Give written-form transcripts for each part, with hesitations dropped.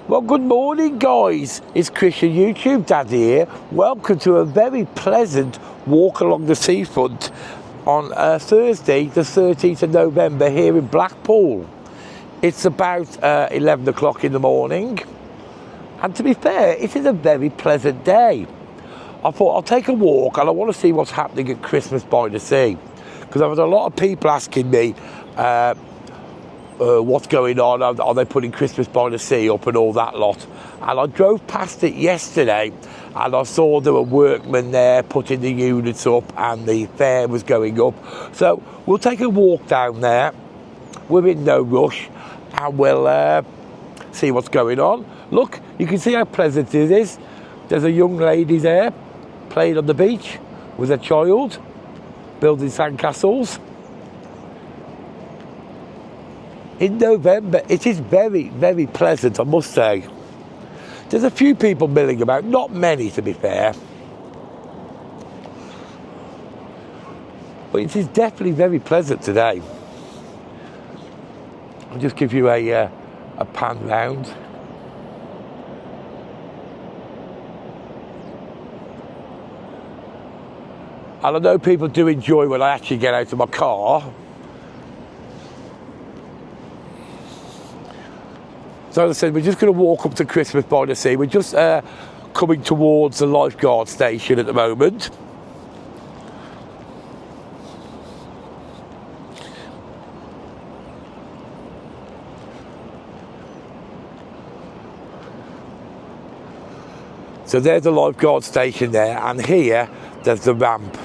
Well, good morning, guys. It's Christian YouTube Daddy here. Welcome to a very pleasant walk along the seafront on Thursday, the 13th of November here in Blackpool. It's about 11 o'clock in the morning. And to be fair, it is a very pleasant day. I thought I'll take a walk and I want to see what's happening at Christmas by the Sea. Because I've had a lot of people asking me what's going on, are they putting Christmas by the Sea up and all that lot. And I drove past it yesterday and I saw there were workmen there putting the units up and the fare was going up. So we'll take a walk down there. We're in no rush and we'll see what's going on. Look, you can see how pleasant it is. There's a young lady there playing on the beach with a child, building sandcastles. In November, it is very, very pleasant, I must say. There's a few people milling about, not many to be fair. But it is definitely very pleasant today. I'll just give you a pan round. And I know people do enjoy when I actually get out of my car. So as I said, we're just going to walk up to Christmas by the Sea. We're just coming towards the lifeguard station at the moment. So there's the lifeguard station there, and here there's the ramp.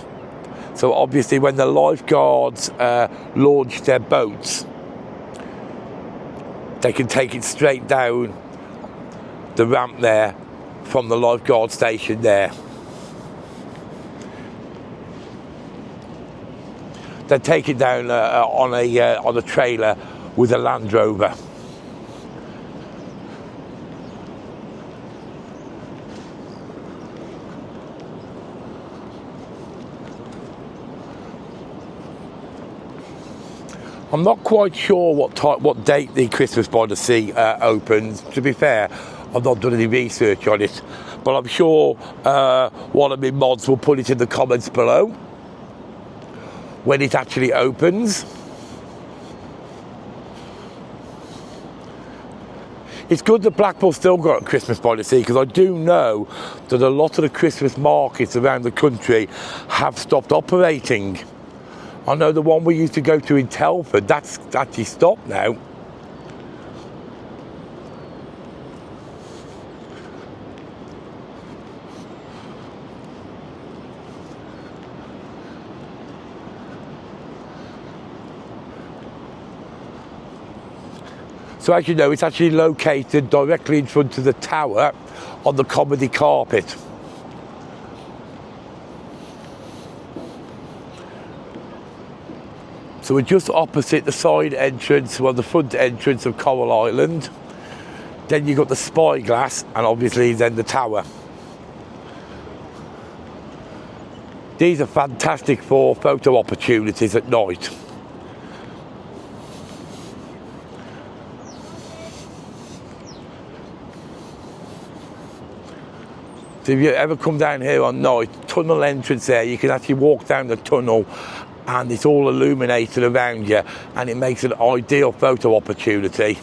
So obviously when the lifeguards launch their boats, they can take it straight down the ramp there from the lifeguard station there. They take it down on a trailer with a Land Rover. I'm not quite sure what date the Christmas by the Sea opens. To be fair, I've not done any research on it, but I'm sure one of my mods will put it in the comments below when it actually opens. It's good that Blackpool still got Christmas by the Sea, because I do know that a lot of the Christmas markets around the country have stopped operating. I know the one we used to go to in Telford, that's actually stopped now. So as you know, it's actually located directly in front of the tower on the comedy carpet. So we're just opposite the side entrance, well, the front entrance of Coral Island. Then you've got the spyglass and obviously then the tower. These are fantastic for photo opportunities at night. So if you ever come down here on night, tunnel entrance there, you can actually walk down the tunnel and it's all illuminated around you and it makes an ideal photo opportunity.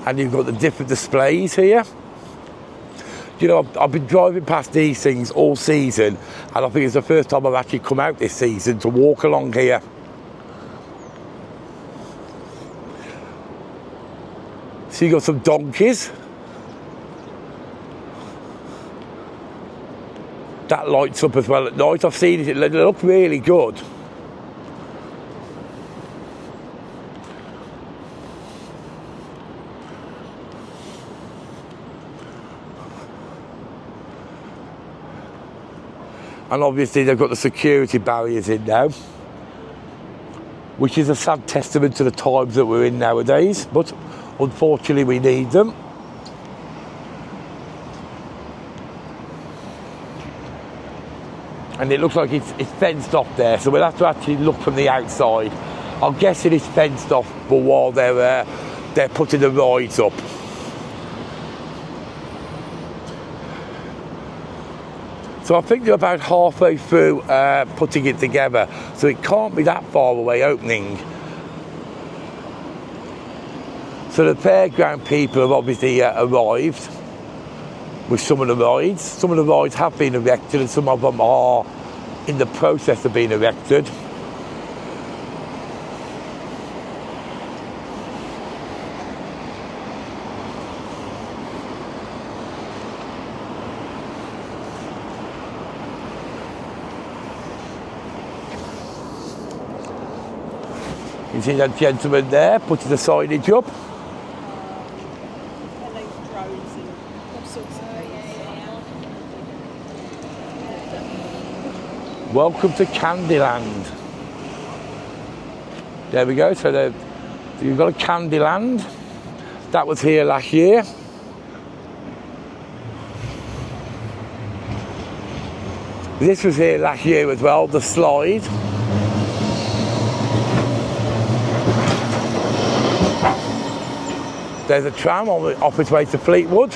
And you've got the different displays here. You know, I've been driving past these things all season, and I think it's the first time I've actually come out this season to walk along here. So you've got some donkeys. That lights up as well at night. I've seen it, they look really good. And obviously they've got the security barriers in now, which is a sad testament to the times that we're in nowadays, but unfortunately we need them. and it looks like it's fenced off there, so we'll have to actually look from the outside. I'm guessing it's fenced off, but while they're putting the rides up. So I think they're about halfway through putting it together, so it can't be that far away opening. So the fairground people have obviously arrived with some of the rides. Some of the rides have been erected and some of them are in the process of being erected. You see that gentleman there putting the signage up. Welcome to Candyland. There we go. So you've got a Candyland. That was here last year. This was here last year as well, the slide. There's a tram off its way to Fleetwood.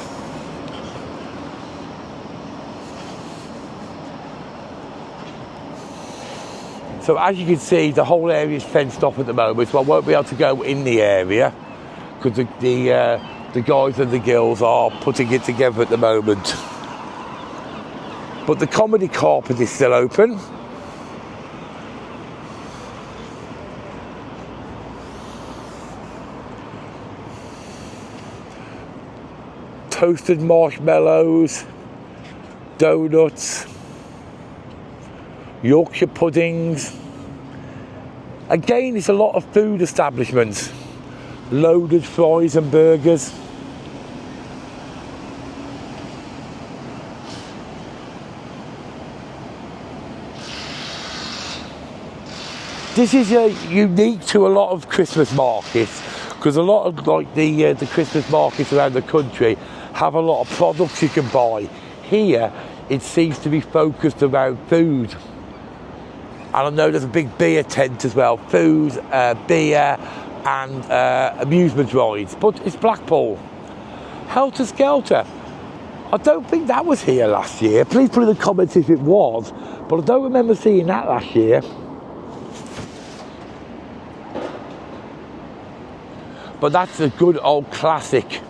So as you can see, the whole area is fenced off at the moment, so I won't be able to go in the area because the guys and the girls are putting it together at the moment. But the comedy carpet is still open. Toasted marshmallows, donuts, Yorkshire puddings. Again, it's a lot of food establishments. Loaded fries and burgers. This is unique to a lot of Christmas markets because a lot of the Christmas markets around the country have a lot of products you can buy. Here, it seems to be focused around food. And I know there's a big beer tent as well. Food, beer and amusement rides. But it's Blackpool. Helter Skelter. I don't think that was here last year. Please put in the comments if it was. But I don't remember seeing that last year. But that's a good old classic.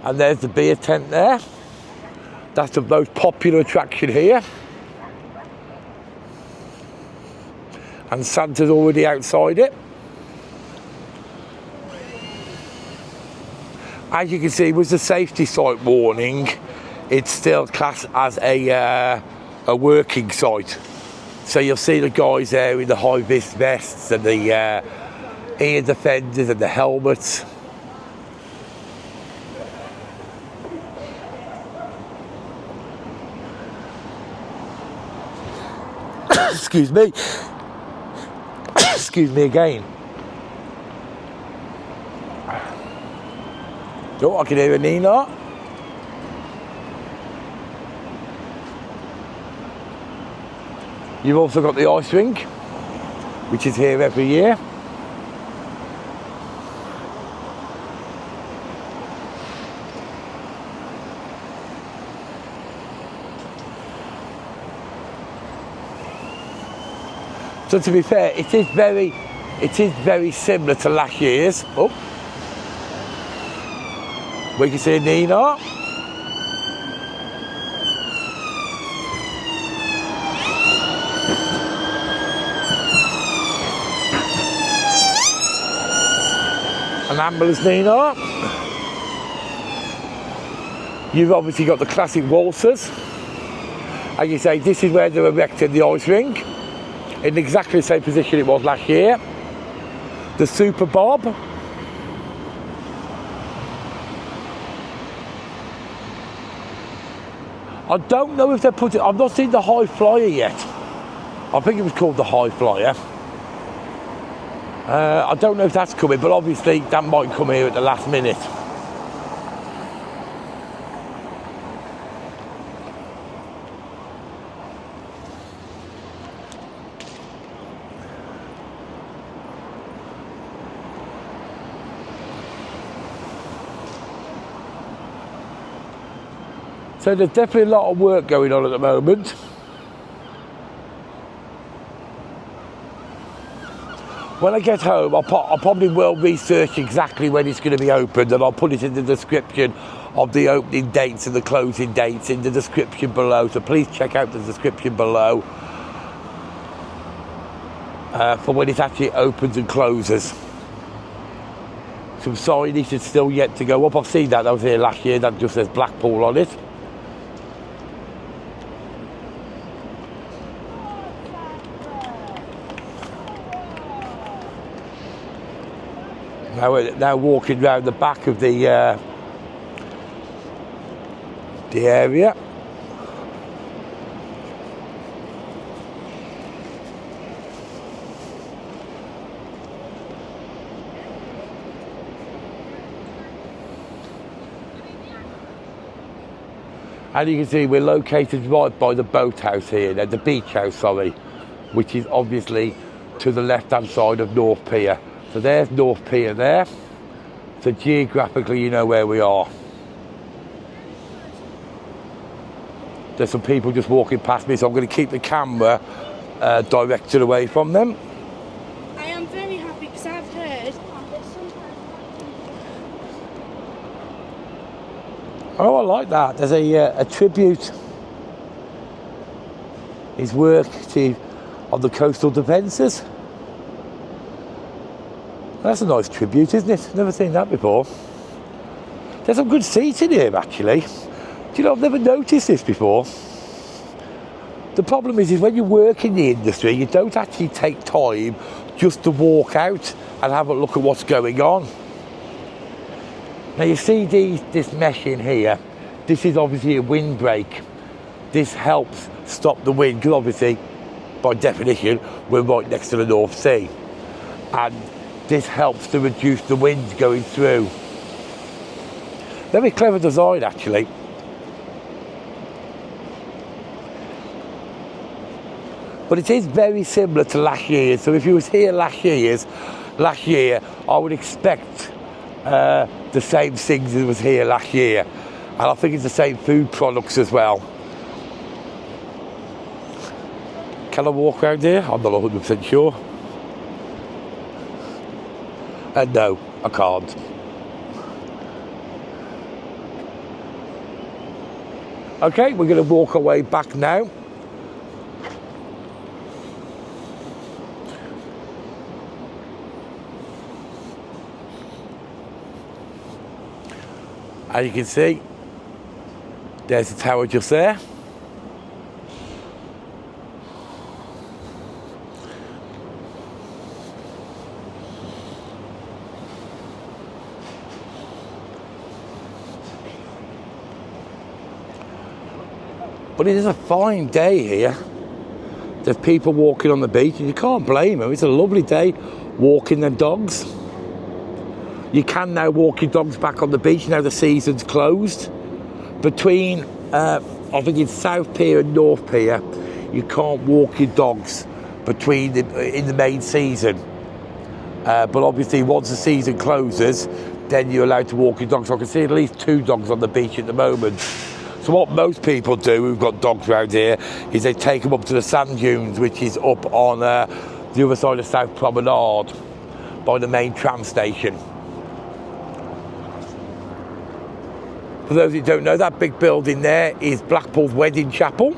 And there's the beer tent there. That's the most popular attraction here. And Santa's already outside it. As you can see, with the safety site warning, it's still classed as a working site. So you'll see the guys there in the high-vis vests and the ear defenders and the helmets. Excuse me. Excuse me again. Oh, I can hear a Nina. You've also got the ice rink, which is here every year. So to be fair, it is very similar to last year's. Oh, we can see Nina. An ambulance Nina. You've obviously got the classic waltzers. As you say, this is where they're erecting the ice rink. In exactly the same position it was last year. The Super Bob. I don't know if they're putting... I've not seen the High Flyer yet. I think it was called the High Flyer. I don't know if that's coming, but obviously that might come here at the last minute. So there's definitely a lot of work going on at the moment. When I get home, I probably will research exactly when it's going to be opened, and I'll put it in the description of the opening dates and the closing dates in the description below. So please check out the description below for when it actually opens and closes. Some signage is still yet to go up. I've seen that. I was here last year. That just says Blackpool on it. Now we're now walking around the back of the area. And you can see we're located right by the boathouse here, the beach house, sorry, which is obviously to the left-hand side of North Pier. So there's North Pier there. So geographically, you know where we are. There's some people just walking past me, so I'm going to keep the camera directed away from them. I am very happy because I've heard. Oh, I like that. There's a tribute. His work on the coastal defences. That's a nice tribute, isn't it? Never seen that before. There's some good seating here, actually. Do you know, I've never noticed this before. The problem is when you work in the industry, you don't actually take time just to walk out and have a look at what's going on. Now, you see this mesh in here. This is obviously a windbreak. This helps stop the wind, because obviously, by definition, we're right next to the North Sea. And this helps to reduce the wind going through. Very clever design, actually. But it is very similar to last year. So if you was here last year, I would expect the same things as was here last year. And I think it's the same food products as well. Can I walk around here? I'm not 100% sure. No, I can't. Okay, we're going to walk our way back now. And you can see, there's the tower just there. But it is a fine day here. There's people walking on the beach, and you can't blame them. It's a lovely day walking their dogs. You can now walk your dogs back on the beach now the season's closed. Between, I think it's South Pier and North Pier, you can't walk your dogs in the main season. But obviously, once the season closes, then you're allowed to walk your dogs. So I can see at least 2 dogs on the beach at the moment. So what most people do who've got dogs around here is they take them up to the sand dunes, which is up on the other side of South Promenade by the main tram station. For those who don't know, that big building there is Blackpool's wedding chapel.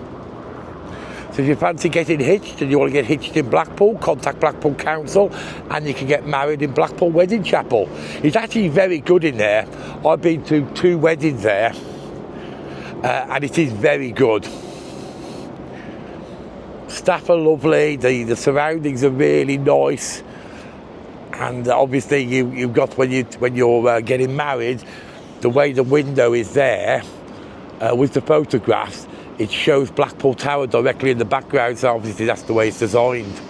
So if you fancy getting hitched and you want to get hitched in Blackpool, contact Blackpool Council and you can get married in Blackpool Wedding Chapel. It's actually very good in there. I've been to 2 weddings there. And it is very good. Staff are lovely, the surroundings are really nice, and obviously you've got when you're getting married, the way the window is there with the photographs, it shows Blackpool Tower directly in the background, so obviously that's the way it's designed.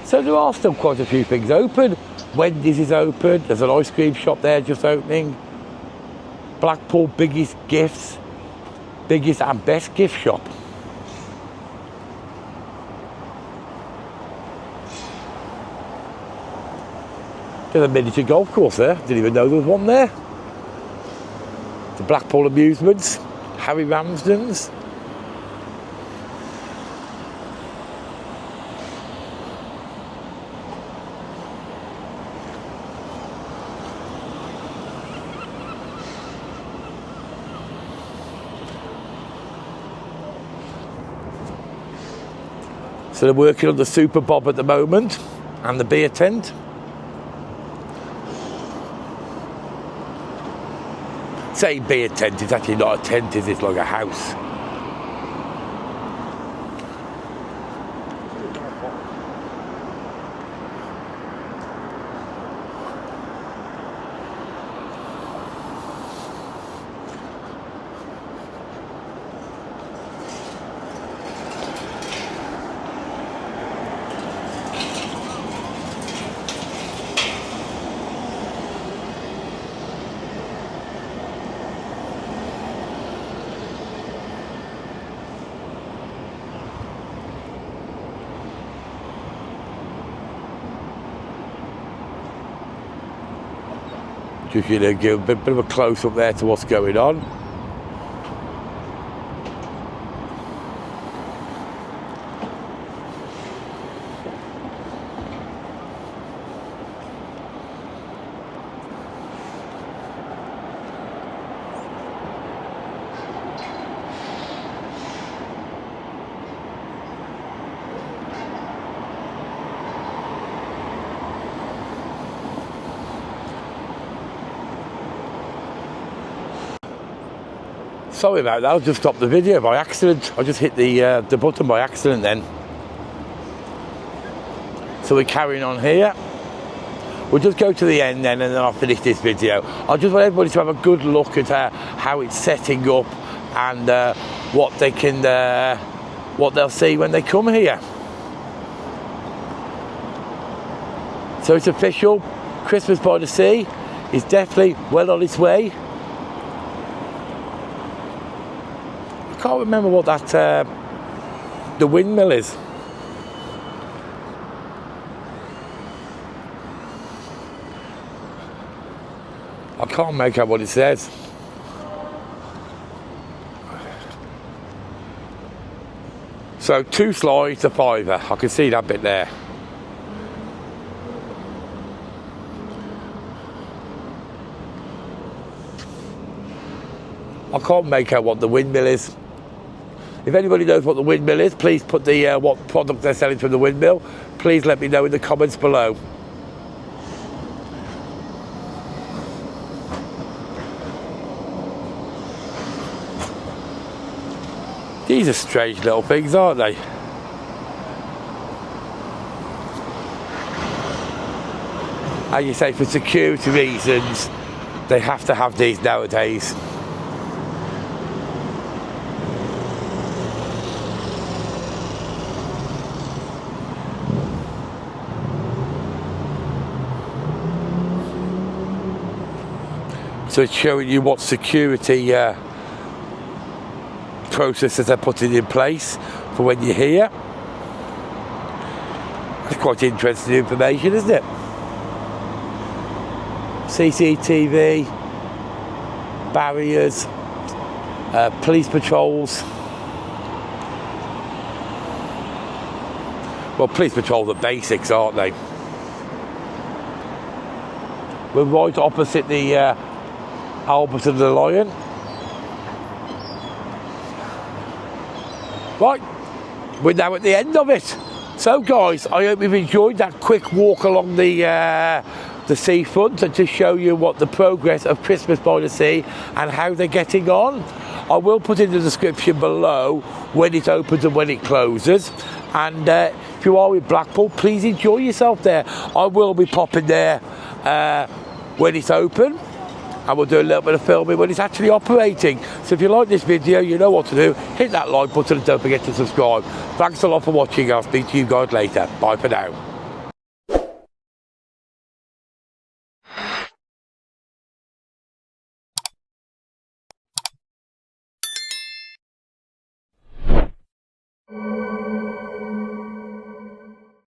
So there are still quite a few things open. Wendy's is open. There's an ice cream shop there just opening. Blackpool biggest and best gift shop. There's a miniature golf course there. Didn't even know there was one there. The Blackpool Amusements, Harry Ramsden's. So they're working on the Super Bob at the moment and the beer tent. Say beer tent, it's actually not a tent, it's like a house. Just give a bit of a close up there to what's going on. Sorry about that, I just stopped the video by accident. I just hit the button by accident then. So we're carrying on here. We'll just go to the end then and then I'll finish this video. I just want everybody to have a good look at how it's setting up and what they'll see when they come here. So it's official, Christmas by the Sea is definitely well on its way. I can't remember what that the windmill is. I can't make out what it says. So 2 slides, a £5. I can see that bit there. I can't make out what the windmill is. If anybody knows what the windmill is, please put the what product they're selling from the windmill. Please let me know in the comments below. These are strange little things, aren't they? And you say for security reasons, they have to have these nowadays. So it's showing you what security processes they're putting in place for when you're here. It's quite interesting information, isn't it? CCTV, barriers, police patrols. Well, police patrols are basics, aren't they? We're right opposite the Albert and the Lion. Right, we're now at the end of it. So guys, I hope you've enjoyed that quick walk along the seafront and to show you what the progress of Christmas by the Sea and how they're getting on. I will put in the description below when it opens and when it closes. And if you are with Blackpool, please enjoy yourself there. I will be popping there when it's open, and we'll do a little bit of filming when it's actually operating. So if you like this video, you know what to do. Hit that like button and don't forget to subscribe. Thanks a lot for watching. I'll speak to you guys later. Bye for now.